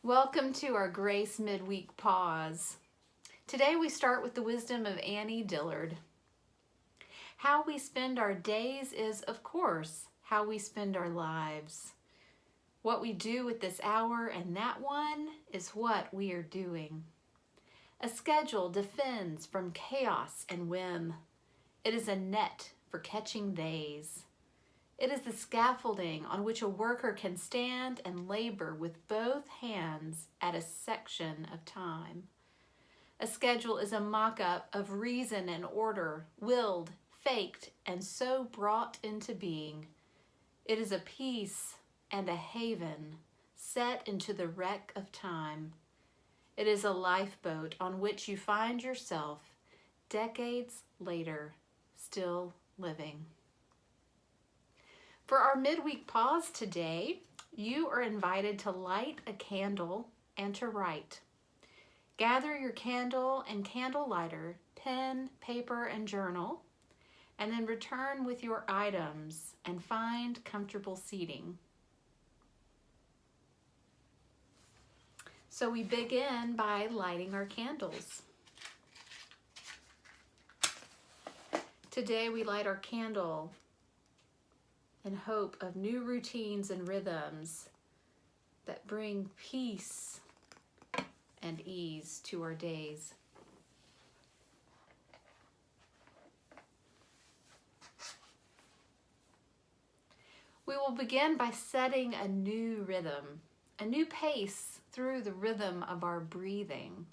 Welcome to our Grace Midweek Pause. Today we start with the wisdom of Annie Dillard. How we spend our days is, of course, how we spend our lives. What we do with this hour and that one is what we are doing. A schedule defends from chaos and whim. It is a net for catching days. It is the scaffolding on which a worker can stand and labor with both hands at a section of time. A schedule is a mock-up of reason and order, willed, faked, and so brought into being. It is a peace and a haven set into the wreck of time. It is a lifeboat on which you find yourself decades later, still living. For our midweek pause today, you are invited to light a candle and to write. Gather your candle and candle lighter, pen, paper, and journal, and then return with your items and find comfortable seating. So we begin by lighting our candles. Today we light our candle in hope of new routines and rhythms that bring peace and ease to our days. We will begin by setting a new rhythm, a new pace through the rhythm of our breathing.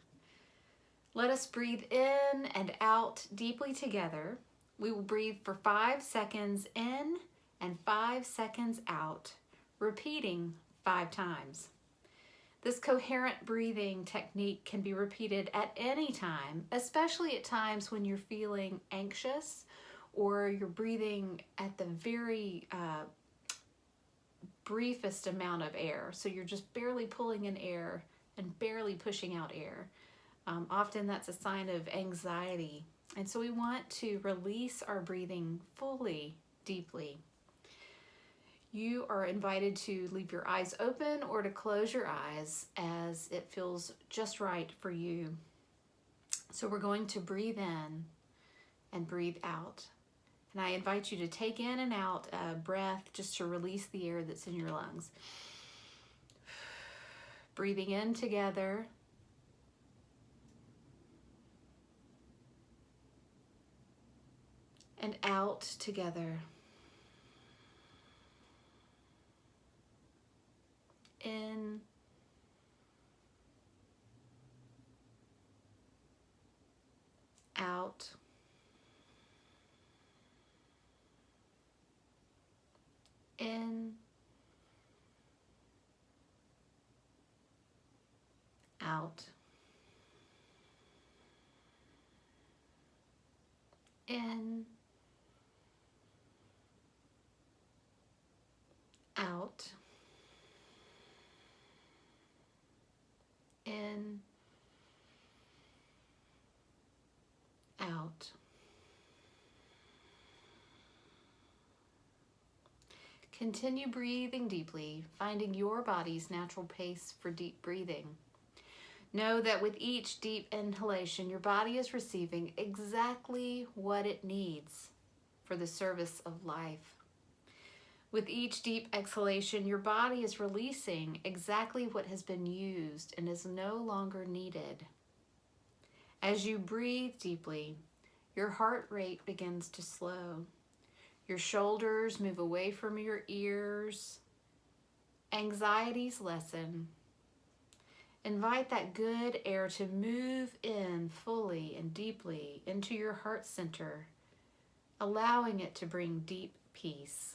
Let us breathe in and out deeply together. We will breathe for 5 seconds in and 5 seconds out, repeating 5 times. This coherent breathing technique can be repeated at any time, especially at times when you're feeling anxious or you're breathing at the very briefest amount of air. So you're just barely pulling in air and barely pushing out air. Often that's a sign of anxiety. And so we want to release our breathing fully, deeply. You are invited to leave your eyes open or to close your eyes as it feels just right for you. So we're going to breathe in and breathe out. And I invite you to take in and out a breath just to release the air that's in your lungs. Breathing in together. And out together. In, out, in, out, in, out, in, out. Continue breathing deeply, finding your body's natural pace for deep breathing. Know that with each deep inhalation, your body is receiving exactly what it needs for the service of life. With each deep exhalation, your body is releasing exactly what has been used and is no longer needed. As you breathe deeply, your heart rate begins to slow. Your shoulders move away from your ears. Anxieties lessen. Invite that good air to move in fully and deeply into your heart center, allowing it to bring deep peace.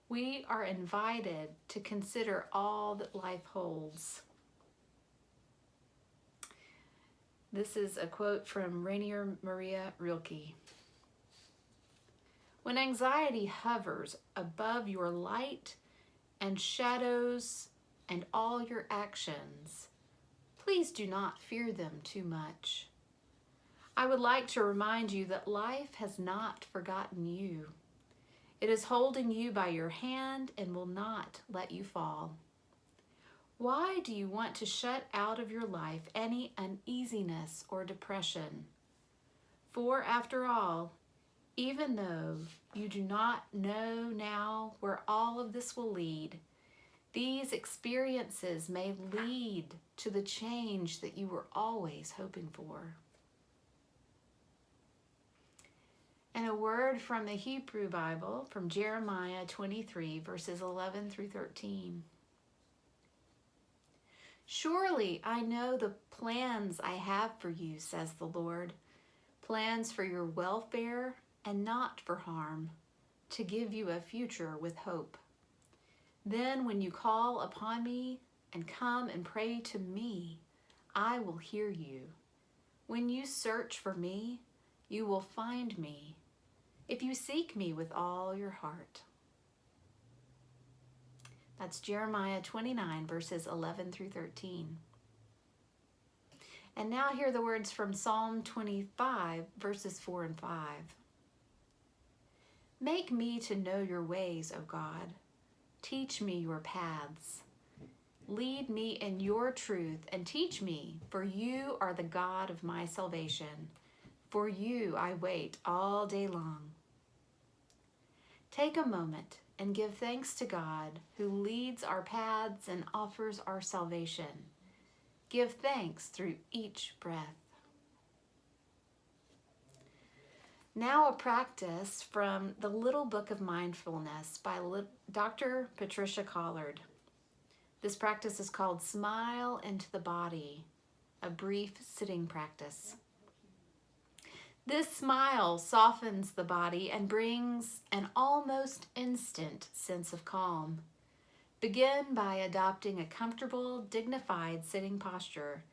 We are invited to consider all that life holds. This is a quote from Rainier Maria Rilke. When anxiety hovers above your light and shadows and all your actions, please do not fear them too much. I would like to remind you that life has not forgotten you. It is holding you by your hand and will not let you fall. Why do you want to shut out of your life any uneasiness or depression? For after all, even though you do not know now where all of this will lead, these experiences may lead to the change that you were always hoping for. And a word from the Hebrew Bible, from Jeremiah 23, verses 11 through 13. Surely I know the plans I have for you, says the Lord, plans for your welfare and not for harm, to give you a future with hope. Then when you call upon me and come and pray to me, I will hear you. When you search for me, you will find me, if you seek me with all your heart. That's Jeremiah 29, verses 11 through 13. And now hear the words from Psalm 25, verses 4 and 5. Make me to know your ways, O God. Teach me your paths. Lead me in your truth and teach me, for you are the God of my salvation. For you I wait all day long. Take a moment and give thanks to God who leads our paths and offers our salvation. Give thanks through each breath. Now a practice from the Little Book of Mindfulness by Dr. Patricia Collard. This practice is called Smile into the Body, a brief sitting practice. This smile softens the body and brings an almost instant sense of calm. Begin by adopting a comfortable, dignified sitting posture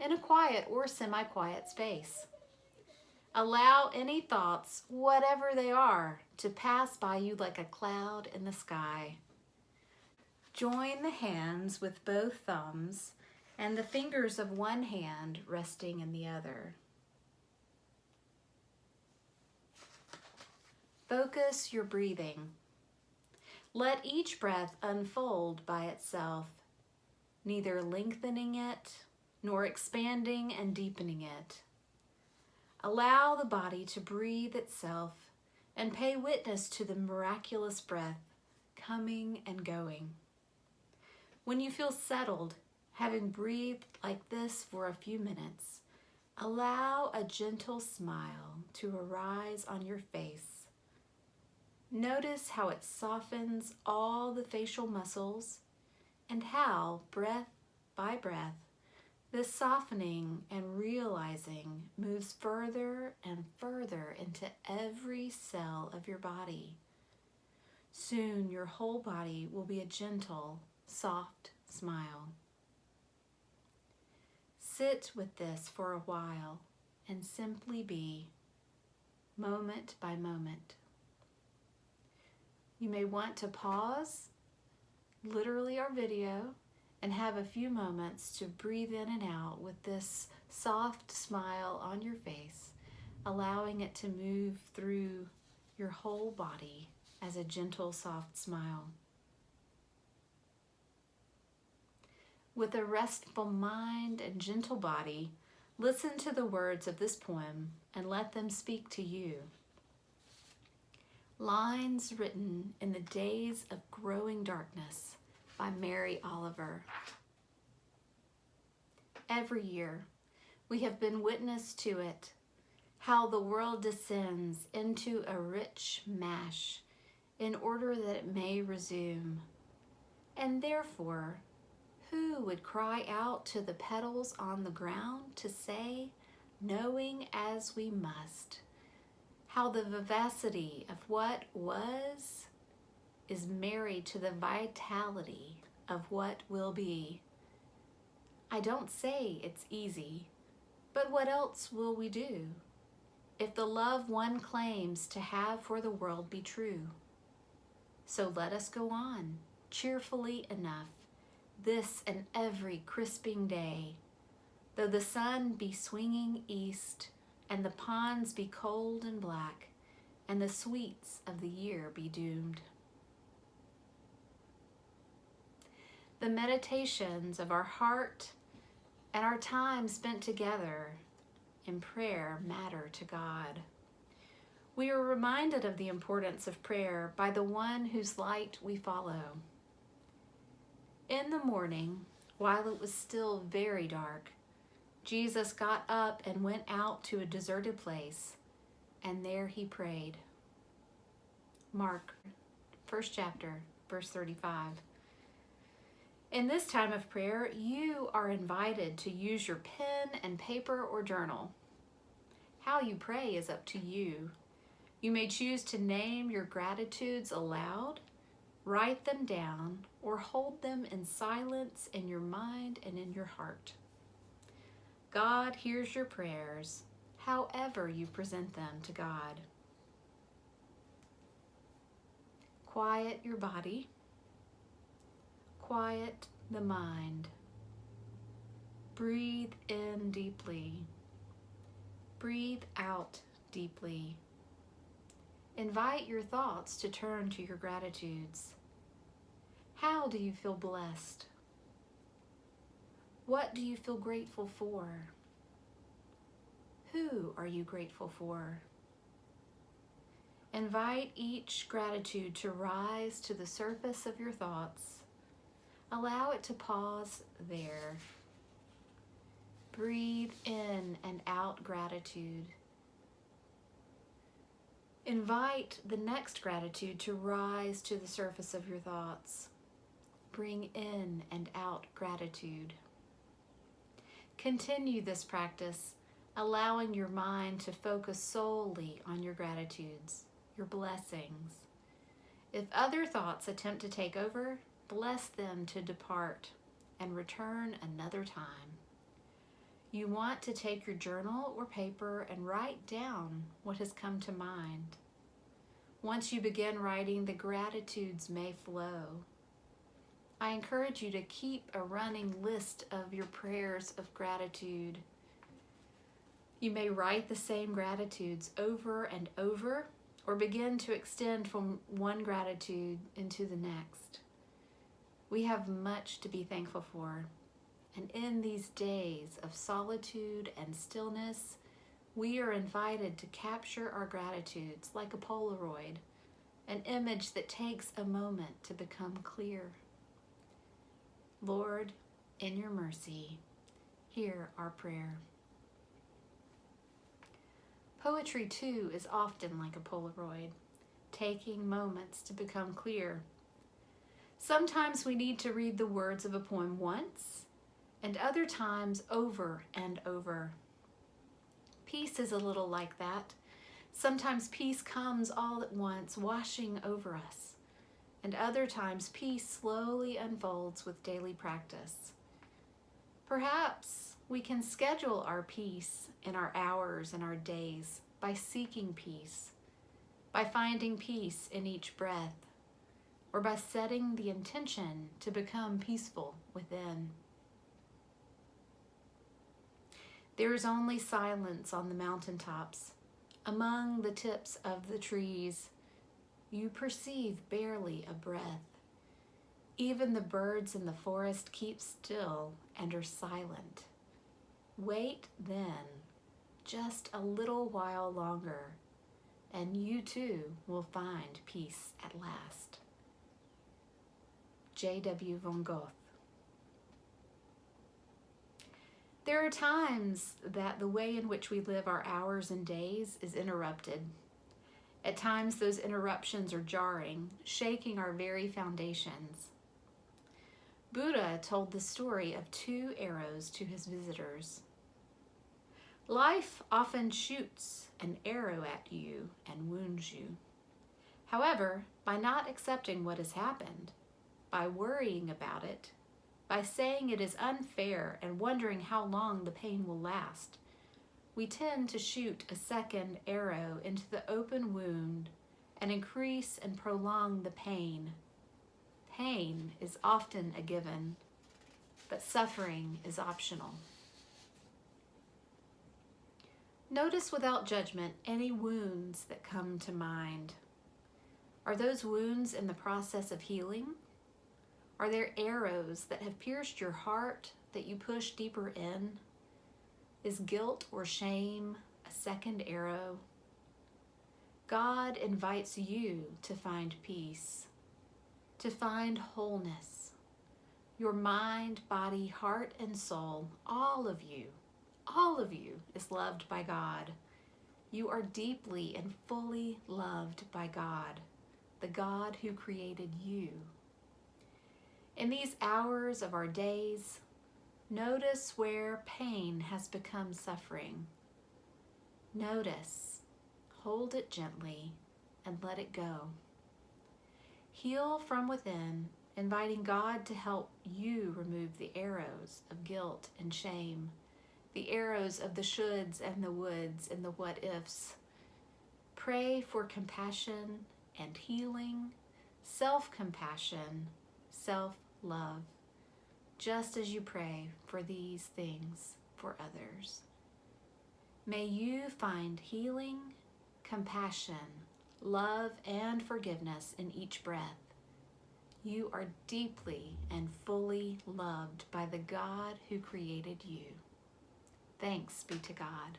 in a quiet or semi-quiet space. Allow any thoughts, whatever they are, to pass by you like a cloud in the sky. Join the hands with both thumbs and the fingers of one hand resting in the other. Focus your breathing. Let each breath unfold by itself, neither lengthening it nor expanding and deepening it. Allow the body to breathe itself and pay witness to the miraculous breath coming and going. When you feel settled, having breathed like this for a few minutes, allow a gentle smile to arise on your face. Notice how it softens all the facial muscles and how, breath by breath, this softening and realizing moves further and further into every cell of your body. Soon your whole body will be a gentle, soft smile. Sit with this for a while and simply be, moment by moment. You may want to pause, literally our video, and have a few moments to breathe in and out with this soft smile on your face, allowing it to move through your whole body as a gentle, soft smile. With a restful mind and gentle body, listen to the words of this poem and let them speak to you. Lines Written in the Days of Growing Darkness by Mary Oliver. Every year, we have been witness to it, how the world descends into a rich mash in order that it may resume. And therefore, who would cry out to the petals on the ground to say, knowing as we must, how the vivacity of what was is married to the vitality of what will be. I don't say it's easy, but what else will we do if the love one claims to have for the world be true? So let us go on, cheerfully enough, this and every crisping day, though the sun be swinging east and the ponds be cold and black, and the sweets of the year be doomed. The meditations of our heart and our time spent together in prayer matter to God. We are reminded of the importance of prayer by the one whose light we follow. In the morning, while it was still very dark, Jesus got up and went out to a deserted place, and there he prayed. Mark, 1st chapter, verse 35. In this time of prayer, you are invited to use your pen and paper or journal. How you pray is up to you. You may choose to name your gratitudes aloud, write them down, or hold them in silence in your mind and in your heart. God hears your prayers, however you present them to God. Quiet your body. Quiet the mind. Breathe in deeply. Breathe out deeply. Invite your thoughts to turn to your gratitudes. How do you feel blessed? What do you feel grateful for? Who are you grateful for? Invite each gratitude to rise to the surface of your thoughts. Allow it to pause there. Breathe in and out gratitude. Invite the next gratitude to rise to the surface of your thoughts. Bring in and out gratitude. Continue this practice, allowing your mind to focus solely on your gratitudes, your blessings. If other thoughts attempt to take over, bless them to depart and return another time. You want to take your journal or paper and write down what has come to mind. Once you begin writing, the gratitudes may flow. I encourage you to keep a running list of your prayers of gratitude. You may write the same gratitudes over and over, or begin to extend from one gratitude into the next. We have much to be thankful for, and in these days of solitude and stillness, we are invited to capture our gratitudes like a Polaroid, an image that takes a moment to become clear. Lord, in your mercy, hear our prayer. Poetry, too, is often like a Polaroid, taking moments to become clear. Sometimes we need to read the words of a poem once, and other times over and over. Peace is a little like that. Sometimes peace comes all at once, washing over us, and other times peace slowly unfolds with daily practice. Perhaps we can schedule our peace in our hours and our days by seeking peace, by finding peace in each breath, or by setting the intention to become peaceful within. There is only silence on the mountaintops. Among the tips of the trees, you perceive barely a breath. Even the birds in the forest keep still and are silent. Wait then, just a little while longer, and you too will find peace at last. J.W. Van Gogh. There are times that the way in which we live our hours and days is interrupted. At times those interruptions are jarring, shaking our very foundations. Buddha told the story of 2 arrows to his visitors. Life often shoots an arrow at you and wounds you. However, by not accepting what has happened, by worrying about it, by saying it is unfair and wondering how long the pain will last, we tend to shoot a second arrow into the open wound and increase and prolong the pain. Pain is often a given, but suffering is optional. Notice without judgment any wounds that come to mind. Are those wounds in the process of healing? Are there arrows that have pierced your heart that you push deeper in? Is guilt or shame a second arrow? God invites you to find peace, to find wholeness. Your mind, body, heart, and soul, all of you is loved by God. You are deeply and fully loved by God, the God who created you. In these hours of our days, notice where pain has become suffering. Notice, hold it gently, and let it go. Heal from within, inviting God to help you remove the arrows of guilt and shame, the arrows of the shoulds and the woulds and the what ifs. Pray for compassion and healing, self-compassion, self-love, just as you pray for these things for others. May you find healing, compassion, love, and forgiveness in each breath. You are deeply and fully loved by the God who created you. Thanks be to God.